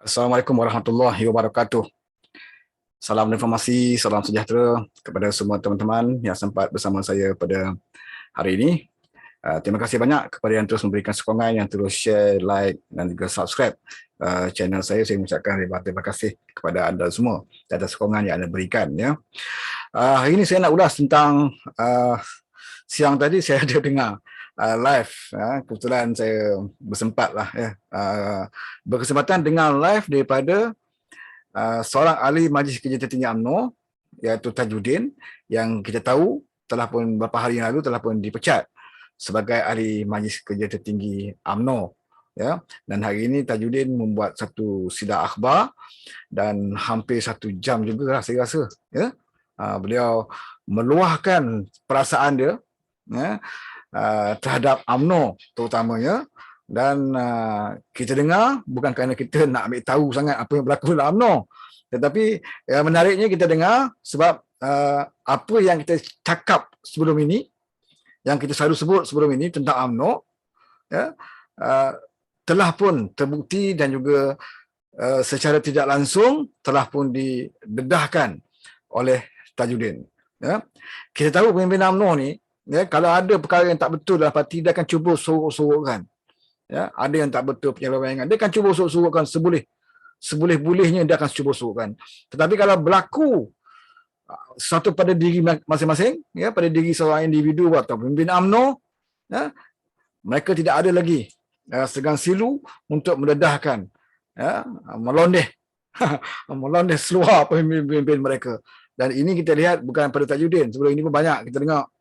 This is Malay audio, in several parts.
Assalamualaikum warahmatullahi wabarakatuh. Salam informasi, salam sejahtera kepada semua teman-teman yang sempat bersama saya pada hari ini. Terima kasih banyak kepada yang terus memberikan sokongan, yang terus share, like dan juga subscribe channel saya. Saya mengucapkan terima kasih kepada anda semua atas sokongan yang anda berikan. Ya. Hari ini saya nak ulas tentang siang tadi saya ada dengar live. Kebetulan saya bersempat lah berkesempatan dengar live daripada seorang ahli Majlis Kerja Tertinggi UMNO, iaitu Tajuddin, yang kita tahu telah pun beberapa hari yang lalu telah pun dipecat sebagai ahli Majlis Kerja Tertinggi UMNO. Ya, dan hari ini Tajuddin membuat satu sidang akhbar dan hampir 1 jam juga lah saya rasa. Ya, beliau meluahkan perasaan dia, ya, terhadap UMNO terutamanya. Dan kita dengar bukan kerana kita nak ambil tahu sangat apa yang berlaku dalam UMNO, tetapi menariknya kita dengar sebab apa yang kita cakap sebelum ini, yang kita selalu sebut sebelum ini tentang UMNO, ya, telah pun terbukti dan juga secara tidak langsung telah pun didedahkan oleh Tajuddin. Ya. Kita tahu pemimpin UMNO ni, ya, kalau ada perkara yang tak betul dalam parti, dia akan cuba sorok-sorokkan. Ya, ada yang tak betul penyelewengan, dia akan cuba sorok-sorokkan seboleh-bolehnya, dia akan cuba sorokkan. Tetapi kalau berlaku satu pada diri masing-masing, ya, pada diri seorang individu atau pemimpin UMNO, ya, mereka tidak ada lagi segan silu untuk mendedahkan, ya, melondeh melondeh seluar pemimpin mereka. Dan ini kita lihat bukan pada Tajuddin, sebelum ini pun banyak kita dengar,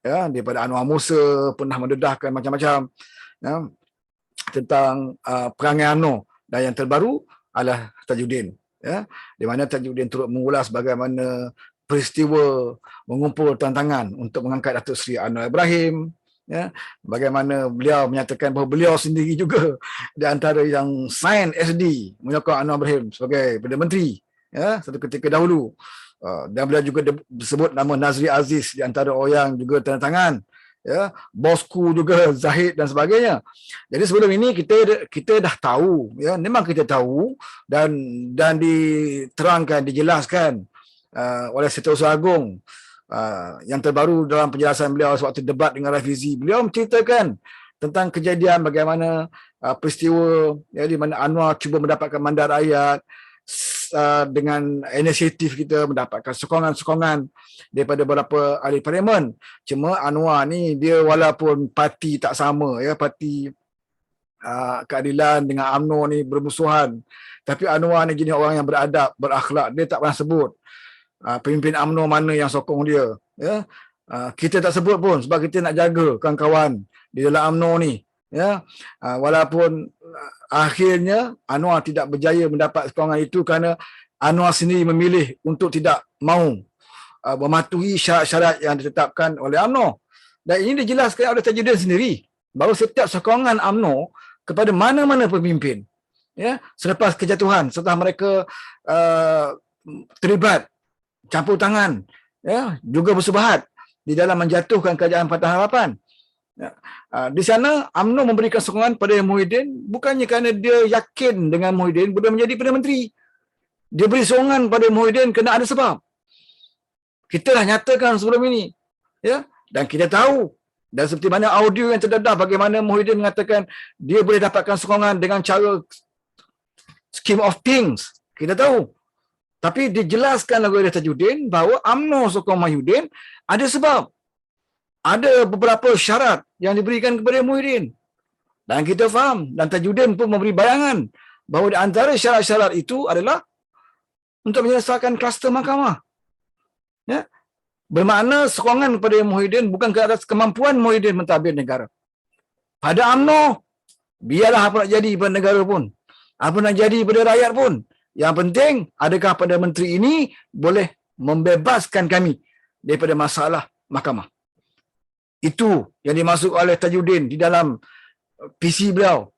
ya, daripada Anwar Musa pernah mendedahkan macam-macam, ya, tentang perangai UMNO, dan yang terbaru adalah Tajuddin, ya, di mana Tajuddin turut mengulas bagaimana peristiwa mengumpul tantangan untuk mengangkat Datuk Seri Anwar Ibrahim, ya, bagaimana beliau menyatakan bahawa beliau sendiri juga di antara yang sign SD menyokong Anwar Ibrahim sebagai Perdana Menteri, ya, satu ketika dahulu. Dan beliau juga disebut nama Nazri Aziz di antara orang yang juga tanda tangan, ya, bosku juga Zahid dan sebagainya. Jadi sebelum ini kita dah tahu, ya, memang kita tahu dan diterangkan, dijelaskan oleh Setiausaha Agung. Yang terbaru dalam penjelasan beliau sewaktu debat dengan Rafizi, beliau menceritakan tentang kejadian bagaimana peristiwa, ya, di mana Anwar cuba mendapatkan mandat rakyat dengan inisiatif kita, mendapatkan sokongan-sokongan daripada beberapa ahli parlimen. Cuma Anwar ni dia walaupun parti tak sama, ya, parti keadilan dengan UMNO ni bermusuhan, tapi Anwar ni jenis orang yang beradab, berakhlak. Dia tak pernah sebut pemimpin UMNO mana yang sokong dia, ya. Kita tak sebut pun sebab kita nak jaga kawan-kawan di dalam UMNO ni, ya. Walaupun akhirnya Anwar tidak berjaya mendapat sokongan itu kerana Anwar sendiri memilih untuk tidak mahu mematuhi syarat-syarat yang ditetapkan oleh UMNO. Dan ini dijelaskan oleh Tajuddin sendiri bahawa setiap sokongan UMNO kepada mana-mana pemimpin, ya, selepas kejatuhan, setelah mereka terlibat campur tangan, ya, juga bersubahat di dalam menjatuhkan kerajaan Patah Harapan, ya, di sana UMNO memberikan sokongan pada Muhyiddin bukannya kerana dia yakin dengan Muhyiddin boleh menjadi Perdana Menteri. Dia beri sokongan pada Muhyiddin kerana ada sebab. Kita dah nyatakan sebelum ini, ya, dan kita tahu, dan seperti mana audio yang terdedah bagaimana Muhyiddin mengatakan dia boleh dapatkan sokongan dengan cara scheme of things, kita tahu. Tapi dijelaskan oleh Tajuddin bahawa UMNO sokong Muhyiddin ada sebab. Ada beberapa syarat yang diberikan kepada Muhyiddin. Dan kita faham, dan Tajuddin pun memberi bayangan bahawa di antara syarat-syarat itu adalah untuk menyelesaikan kluster mahkamah. Ya? Bermakna sokongan kepada Muhyiddin bukan ke atas kemampuan Muhyiddin mentadbir negara. Pada UMNO, biarlah apa nak jadi pada negara pun, apa nak jadi pada rakyat pun, yang penting adakah Perdana Menteri ini boleh membebaskan kami daripada masalah mahkamah. Itu yang dimaksud oleh Tajuddin di dalam PC beliau.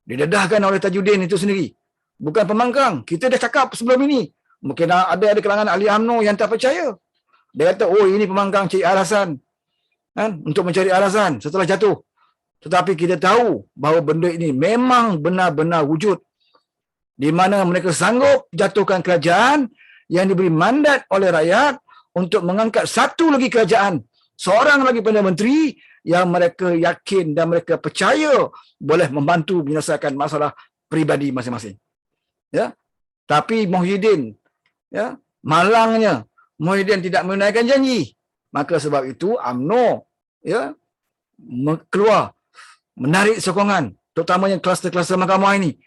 Didedahkan oleh Tajuddin itu sendiri. Bukan pembangkang. Kita dah cakap sebelum ini. Mungkin ada kalangan ahli UMNO yang tak percaya. Dia kata, oh ini pembangkang cari alasan, kan? Untuk mencari alasan setelah jatuh. Tetapi kita tahu bahawa benda ini memang benar-benar wujud. di mana mereka sanggup jatuhkan kerajaan yang diberi mandat oleh rakyat untuk mengangkat satu lagi kerajaan, seorang lagi Perdana Menteri yang mereka yakin dan mereka percaya boleh membantu menyelesaikan masalah peribadi masing-masing. Ya, tapi Muhyiddin, ya, malangnya Muhyiddin tidak menunaikan janji. Maka sebab itu UMNO, ya, keluar menarik sokongan, terutamanya kluster-kluster mahkamah ini.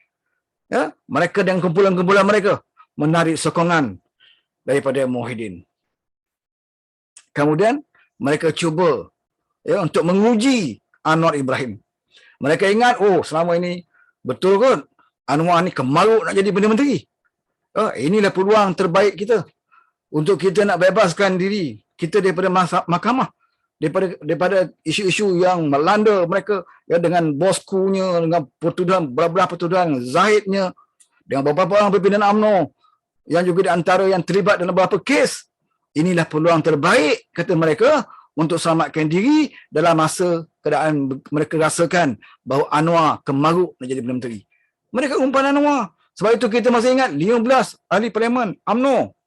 Ya, mereka dan kumpulan-kumpulan mereka menarik sokongan daripada Muhyiddin. Kemudian mereka cuba, ya, untuk menguji Anwar Ibrahim. Mereka ingat, oh, selama ini betul kot Anwar ni kemaruk nak jadi Perdana Menteri. Inilah peluang terbaik kita untuk kita nak bebaskan diri kita daripada mahkamah, daripada isu-isu yang melanda mereka, ya, dengan boskunya, dengan pertuduhan, beberapa pertuduhan Zahidnya, dengan beberapa orang pimpinan UMNO yang juga di antara yang terlibat dalam beberapa kes. Inilah peluang terbaik, kata mereka, untuk selamatkan diri dalam masa keadaan mereka rasakan bahawa Anwar kemaruk nak jadi Perdana Menteri. Mereka umpan Anwar. Sebab itu kita masih ingat 15 ahli parlimen UMNO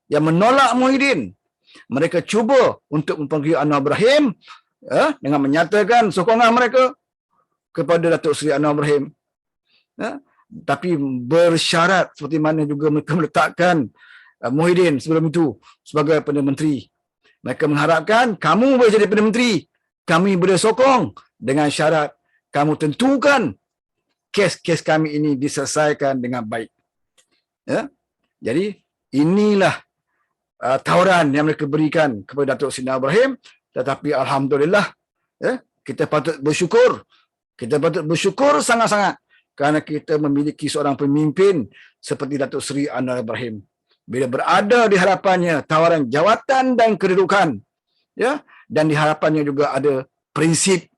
yang menolak Muhyiddin. Mereka cuba untuk mempengaruhi Anwar Ibrahim, ya, dengan menyatakan sokongan mereka kepada Datuk Seri Anwar Ibrahim. Ya, tapi bersyarat seperti mana juga mereka meletakkan Muhyiddin sebelum itu sebagai Perdana Menteri. Mereka mengharapkan kamu boleh jadi Perdana Menteri, kami boleh sokong dengan syarat kamu tentukan kes-kes kami ini diselesaikan dengan baik. Ya? Jadi inilah tawaran yang mereka berikan kepada Datuk Seri Anwar Ibrahim. Tetapi alhamdulillah, ya, kita patut bersyukur. Kita patut bersyukur sangat-sangat kerana kita memiliki seorang pemimpin seperti Datuk Seri Anwar Ibrahim. Bila berada di hadapannya tawaran jawatan dan kedudukan, ya, dan di hadapannya juga ada prinsip,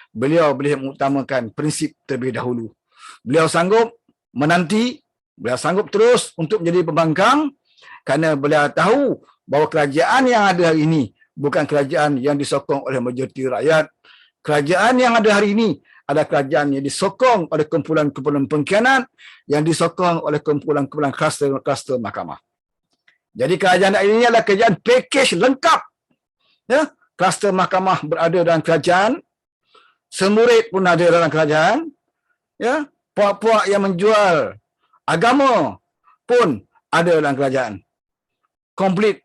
beliau boleh mengutamakan prinsip terlebih dahulu. Beliau sanggup menanti, beliau sanggup terus untuk menjadi pembangkang kerana beliau tahu bahawa kerajaan yang ada hari ini bukan kerajaan yang disokong oleh majoriti rakyat. Kerajaan yang ada hari ini adalah kerajaan yang disokong oleh kumpulan-kumpulan pengkhianat, yang disokong oleh kumpulan-kumpulan kluster-kluster mahkamah. Jadi kerajaan ini adalah kerajaan pakej lengkap. Ya, kluster mahkamah berada dalam kerajaan, semurid pun ada dalam kerajaan, ya, puak-puak yang menjual agama pun ada dalam kerajaan. Komplit,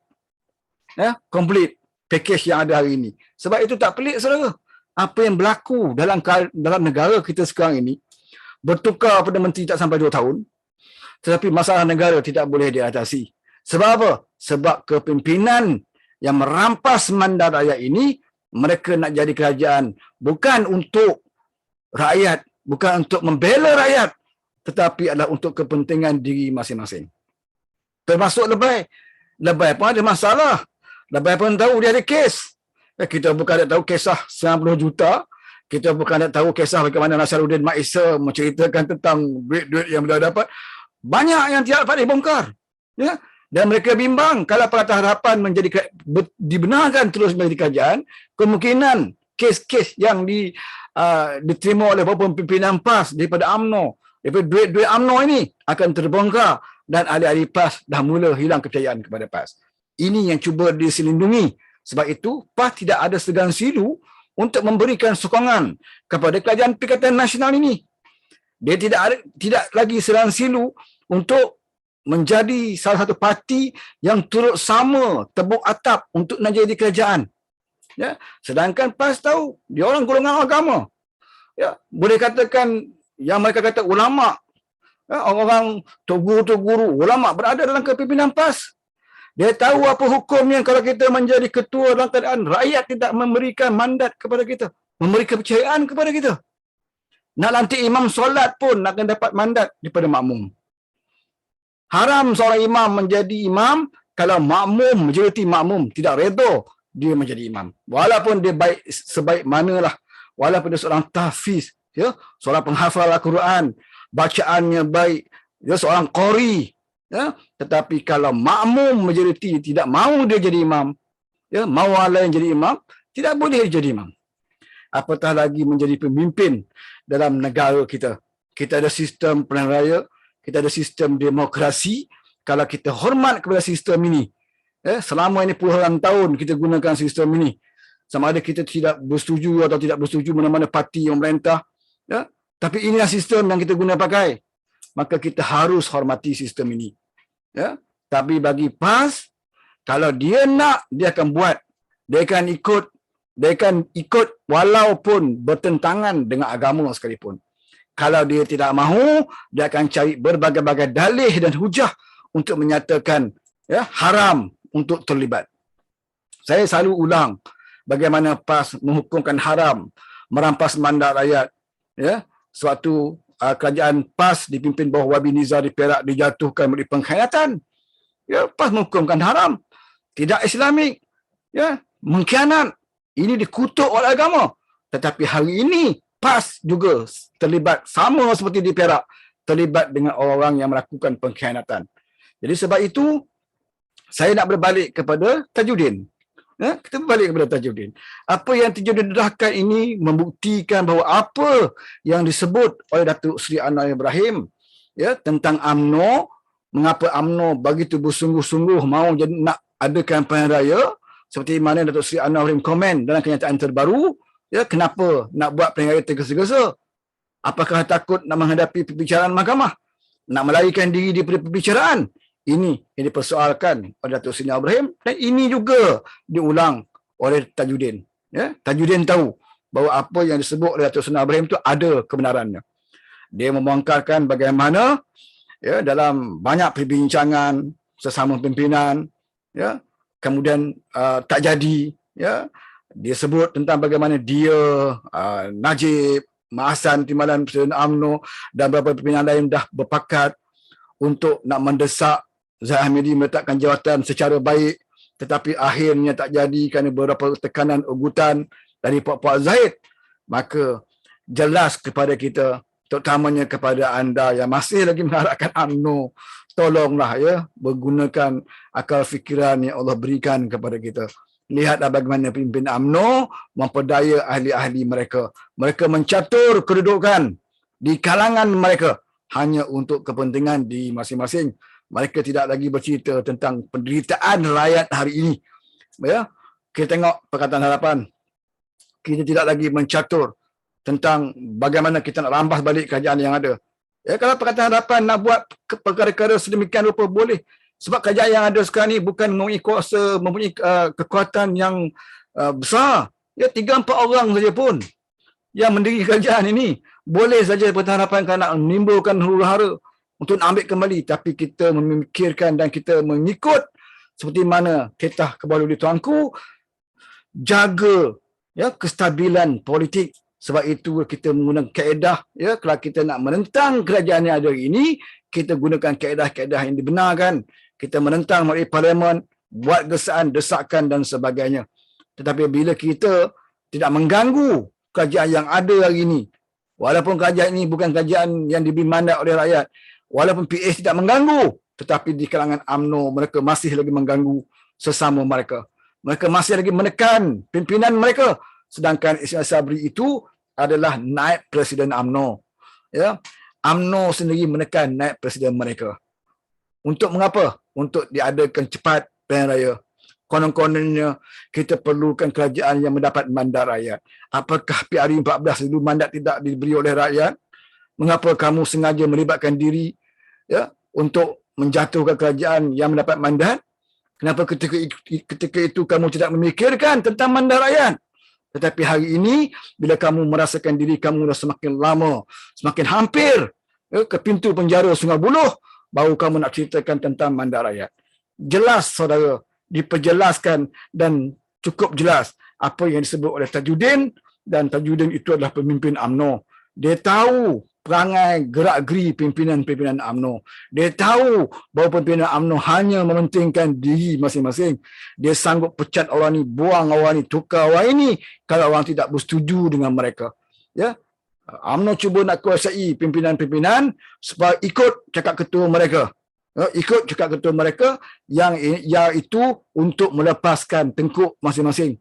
ya, komplit pakej yang ada hari ini. Sebab itu tak pelik, saudara, apa yang berlaku dalam negara kita sekarang ini. Bertukar Perdana Menteri tak sampai 2 tahun, tetapi masalah negara tidak boleh diatasi. Sebab apa? Sebab kepimpinan yang merampas mandat rakyat ini, mereka nak jadi kerajaan bukan untuk rakyat, bukan untuk membela rakyat, tetapi adalah untuk kepentingan diri masing-masing. Termasuk Lebay. Lebay pun ada masalah. Lebay pun tahu dia ada kes. Kita bukan ada tahu kisah 90 juta. Kita bukan ada tahu kisah bagaimana Nasaruddin Mak Isa menceritakan tentang duit-duit yang beliau dapat. Banyak yang tidak dapat dibongkar. Ya? Dan mereka bimbang kalau Pakatan Harapan dibenarkan terus menjadi kerajaan, kemungkinan kes-kes yang diterima oleh beberapa pimpinan PAS daripada UMNO, daripada duit-duit UMNO ini akan terbongkar dan ahli-ahli PAS dah mula hilang kepercayaan kepada PAS. Ini yang cuba diselindungi. Sebab itu PAS tidak ada segan silu untuk memberikan sokongan kepada kerajaan Perikatan Nasional ini. Dia tidak lagi segan silu untuk menjadi salah satu parti yang turut sama tebuk atap untuk nak jadi kerajaan. Ya, sedangkan PAS tahu dia orang golongan agama. Ya, boleh katakan yang mereka kata ulama, ya, orang tok guru ulama berada dalam kepimpinan PAS. Dia tahu apa hukumnya kalau kita menjadi ketua dalam keadaan rakyat tidak memberikan mandat kepada kita, memberi kepercayaan kepada kita. Nak lantik imam solat pun akan dapat mandat daripada makmum. Haram seorang imam menjadi imam kalau makmum, majoriti makmum tidak redha dia menjadi imam. Walaupun dia baik sebaik manalah, walaupun dia seorang tahfiz, ya, seorang penghafal Al-Quran, bacaannya baik, dia seorang qari, ya, tetapi kalau makmum majoriti tidak mahu dia jadi imam, ya, mahu orang lain jadi imam, tidak boleh dia jadi imam. Apatah lagi menjadi pemimpin dalam negara kita. Kita ada sistem pilihan raya, kita ada sistem demokrasi, kalau kita hormat kepada sistem ini, selama ini puluhan tahun kita gunakan sistem ini, sama ada kita tidak bersetuju atau tidak bersetuju mana-mana parti yang memerintah, ya, tapi inilah sistem yang kita guna pakai, maka kita harus hormati sistem ini. Ya. Tapi bagi PAS, kalau dia nak, dia akan buat, dia akan ikut walaupun bertentangan dengan agama sekalipun. Kalau dia tidak mahu, dia akan cari berbagai-bagai dalih dan hujah untuk menyatakan, ya, haram untuk terlibat. Saya selalu ulang bagaimana PAS menghukumkan haram merampas mandat rakyat. Ya, sewaktu kerajaan PAS dipimpin bawah Wabi Nizar di Perak dijatuhkan oleh pengkhianatan. Ya, PAS menghukumkan haram, tidak Islamik, ya, mengkhianat. Ini dikutuk oleh agama. Tetapi hari ini PAS juga terlibat sama seperti di Perak, terlibat dengan orang-orang yang melakukan pengkhianatan. Jadi sebab itu saya nak berbalik kepada Tajuddin. Ya, kita berbalik kepada Tajuddin. Apa yang Tajuddin dedahkan ini membuktikan bahawa apa yang disebut oleh Datuk Seri Anwar Ibrahim, ya, tentang UMNO, mengapa UMNO begitu bersungguh-sungguh mahu nak adakan pilihan raya, seperti mana Datuk Seri Anwar Ibrahim komen dalam kenyataan terbaru, ya, kenapa nak buat pilihan raya tergesa-gesa? Apakah takut nak menghadapi perbicaraan mahkamah? Nak melarikan diri daripada perbicaraan? Ini yang dipersoalkan oleh Datuk Seri Anwar Ibrahim, dan ini juga diulang oleh Tajuddin. Ya, Tajuddin tahu bahawa apa yang disebut oleh Datuk Seri Anwar Ibrahim itu ada kebenarannya. Dia membongkarkan bagaimana, ya, dalam banyak perbincangan sesama pimpinan, ya, kemudian tak jadi, ya, dia sebut tentang bagaimana dia, Najib, Mahasan Timbalan Presiden UMNO dan beberapa pimpinan lain dah berpakat untuk nak mendesak Zahid Hamidi meletakkan jawatan secara baik, tetapi akhirnya tak jadi kerana beberapa tekanan ugutan dari Puak-Puak Zahid. Maka jelas kepada kita, terutamanya kepada anda yang masih lagi mengharapkan UMNO, tolonglah, ya, menggunakan akal fikiran yang Allah berikan kepada kita. Lihatlah bagaimana pemimpin UMNO memperdaya ahli-ahli mereka. Mereka mencatur kedudukan di kalangan mereka hanya untuk kepentingan di masing-masing. Mereka tidak lagi bercerita tentang penderitaan rakyat hari ini. Ya, kita tengok Perkataan Harapan. Kita tidak lagi mencatur tentang bagaimana kita nak rampas balik kerajaan yang ada. Ya, kalau Perkataan Harapan nak buat perkara-perkara sedemikian rupa boleh. Sebab kerajaan yang ada sekarang ni bukan mempunyai kuasa, mempunyai kekuatan yang besar. Ya, 3-4 orang saja pun yang mendiri kerajaan ini. Boleh saja Perkataan Harapan kan nak menimbulkan huru-hara untuk nak ambil kembali. Tapi kita memikirkan dan kita mengikut seperti mana Ketah Kebalu Tuanku, jaga, ya, kestabilan politik. Sebab itu kita menggunakan kaedah, ya, kalau kita nak menentang kerajaan yang ada ini, kita gunakan kaedah-kaedah yang dibenarkan. Kita menentang melalui parlimen, buat gesaan, desakan dan sebagainya. Tetapi bila kita tidak mengganggu kerajaan yang ada hari ini, walaupun kerajaan ini bukan kerajaan yang diberi mandat oleh rakyat, walaupun PAS tidak mengganggu, tetapi di kalangan UMNO mereka masih lagi mengganggu sesama mereka. Mereka masih lagi menekan pimpinan mereka, sedangkan Ismail Sabri itu adalah naib presiden UMNO. Ya, UMNO sendiri menekan naib presiden mereka. Untuk mengapa? Untuk diadakan cepat pilihan raya. Konon-kononnya kita perlukan kerajaan yang mendapat mandat rakyat. Apakah PRU 14 dulu mandat tidak diberi oleh rakyat? Mengapa kamu sengaja melibatkan diri, ya, untuk menjatuhkan kerajaan yang mendapat mandat? Kenapa ketika itu kamu tidak memikirkan tentang mandat rakyat? Tetapi hari ini, bila kamu merasakan diri kamu dah semakin lama, semakin hampir, ya, ke pintu penjara Sungai Buloh, baru kamu nak ceritakan tentang mandat rakyat. Jelas, saudara, diperjelaskan dan cukup jelas apa yang disebut oleh Tajuddin, dan Tajuddin itu adalah pemimpin UMNO. Dia tahu perangai gerak-geri pimpinan-pimpinan UMNO. Dia tahu bahawa pimpinan UMNO hanya mementingkan diri masing-masing. Dia sanggup pecat orang ni, buang orang ni, tukar orang ini kalau orang tidak bersetuju dengan mereka. Ya, UMNO cuba nak kuasai pimpinan-pimpinan supaya ikut cakap ketua mereka. Ya, ikut cakap ketua mereka yang iaitu untuk melepaskan tengkuk masing-masing.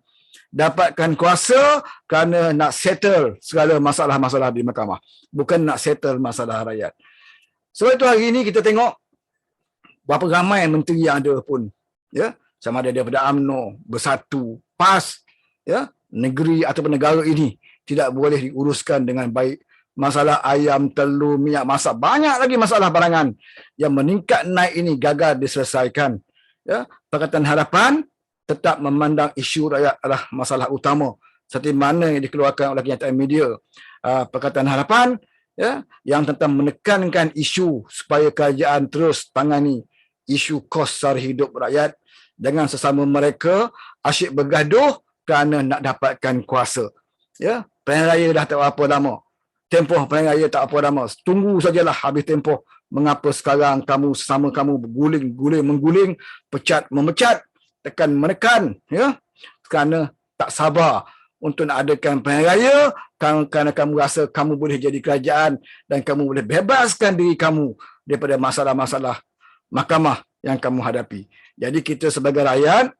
Dapatkan kuasa kerana nak settle segala masalah-masalah di mahkamah. Bukan nak settle masalah rakyat. Sebab itu hari ini kita tengok berapa ramai menteri yang ada pun, ya, sama ada daripada UMNO, Bersatu, PAS, ya, negeri ataupun negara ini tidak boleh diuruskan dengan baik. Masalah ayam, telur, minyak masak, banyak lagi masalah barangan yang meningkat naik ini gagal diselesaikan. Ya, Pakatan Harapan tetap memandang isu rakyat adalah masalah utama seperti mana yang dikeluarkan oleh kenyataan media. Pakatan Harapan, ya, yang tentang menekankan isu supaya kerajaan terus tangani isu kos sara hidup rakyat dengan sesama mereka asyik bergaduh kerana nak dapatkan kuasa. Ya, pilihan raya dah tak apa lama. Tempoh pilihan raya tak apa lama. Tunggu sajalah habis tempoh. Mengapa sekarang kamu sesama kamu berguling, mengguling, pecat, memecat, tekan menekan, ya? Kerana tak sabar untuk nak adakan pilihan raya, kerana kamu rasa kamu boleh jadi kerajaan dan kamu boleh bebaskan diri kamu daripada masalah-masalah mahkamah yang kamu hadapi. Jadi kita sebagai rakyat,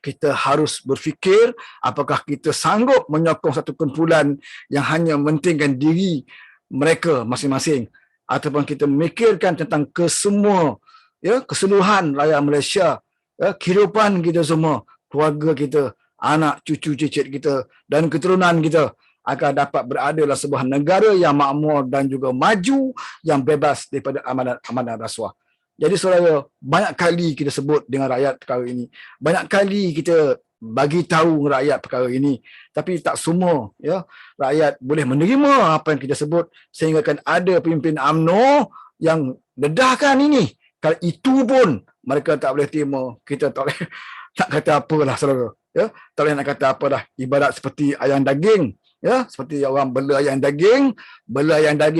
kita harus berfikir apakah kita sanggup menyokong satu kumpulan yang hanya mementingkan diri mereka masing-masing, ataupun kita memikirkan tentang kesemua, ya, keseluruhan rakyat Malaysia, ya, kehidupan kita semua, keluarga kita, anak, cucu, cicit kita dan keturunan kita agar dapat berada dalam sebuah negara yang makmur dan juga maju, yang bebas daripada amanat rasuah. Jadi saudara, banyak kali kita sebut dengan rakyat perkara ini. Banyak kali kita bagi tahu rakyat perkara ini. Tapi tak semua, ya, rakyat boleh menerima apa yang kita sebut, sehingga kan ada pemimpin UMNO yang dedahkan ini. Kalau itu pun mereka tak boleh terima, kita tak boleh tak kata apalah saudara. Ya, tak boleh nak kata apalah. Ibarat seperti ayam daging. Ya, seperti orang bela ayam daging,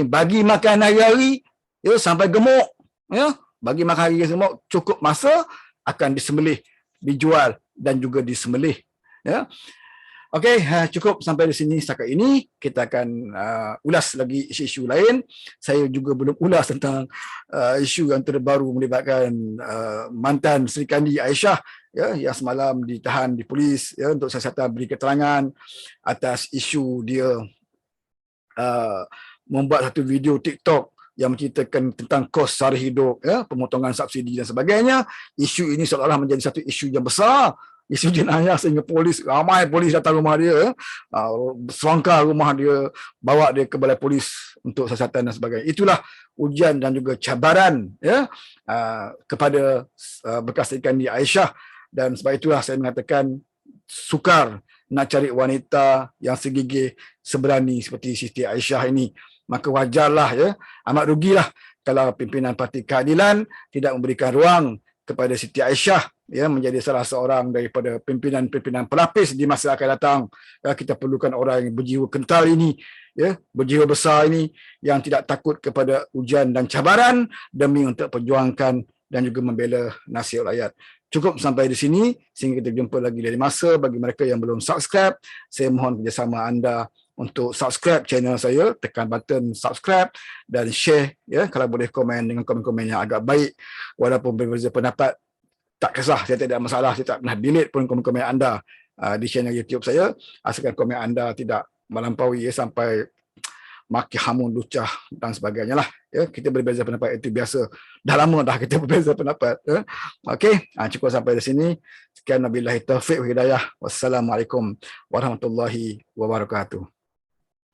bagi makan hari-hari, ya, sampai gemuk. Ya, bagi makan hari semua, cukup masa akan disembelih, dijual dan juga disembelih. Ya. Okey, cukup sampai di sini setakat ini. Kita akan ulas lagi isu-isu lain. Saya juga belum ulas tentang isu yang terbaru melibatkan mantan Sri Kandi Aisyah, ya, yang semalam ditahan di polis, ya, untuk siasatan beri keterangan atas isu dia membuat satu video TikTok yang menceritakan tentang kos sara hidup, ya, pemotongan subsidi dan sebagainya. Isu ini seolah-olah menjadi satu isu yang besar, isu jenayah, sehingga ramai polis datang rumah dia, serangka rumah dia, bawa dia ke balai polis untuk siasatan dan sebagainya. Itulah ujian dan juga cabaran, ya, kepada bekas Sri Kandi Aisyah, dan sebab itulah saya mengatakan sukar nak cari wanita yang segigih, seberani seperti Siti Aisyah ini. Maka wajarlah, ya, amat rugilah kalau pimpinan Parti Keadilan tidak memberikan ruang kepada Siti Aisyah, ya, menjadi salah seorang daripada pimpinan-pimpinan pelapis di masa akan datang. Kita perlukan orang yang berjiwa kental ini, ya, berjiwa besar ini, yang tidak takut kepada ujian dan cabaran demi untuk perjuangkan dan juga membela nasib rakyat. Cukup sampai di sini, sehingga kita jumpa lagi dari masa. Bagi mereka yang belum subscribe, saya mohon kerjasama anda untuk subscribe channel saya, tekan button subscribe dan share, ya, kalau boleh komen dengan komen-komen yang agak baik, walaupun berbeza pendapat, tak kisah, saya tidak ada masalah. Saya tak pernah delete pun komen-komen anda di channel YouTube saya, asalkan komen anda tidak melampaui, ya, sampai maki hamun, lucah dan sebagainya lah, ya. Kita berbeza pendapat, itu biasa, dah lama dah kita berbeza pendapat, ya. Okey, cukup sampai di sini. Sekian, wabillahi taufiq wal hidayah. Wassalamualaikum warahmatullahi wabarakatuh.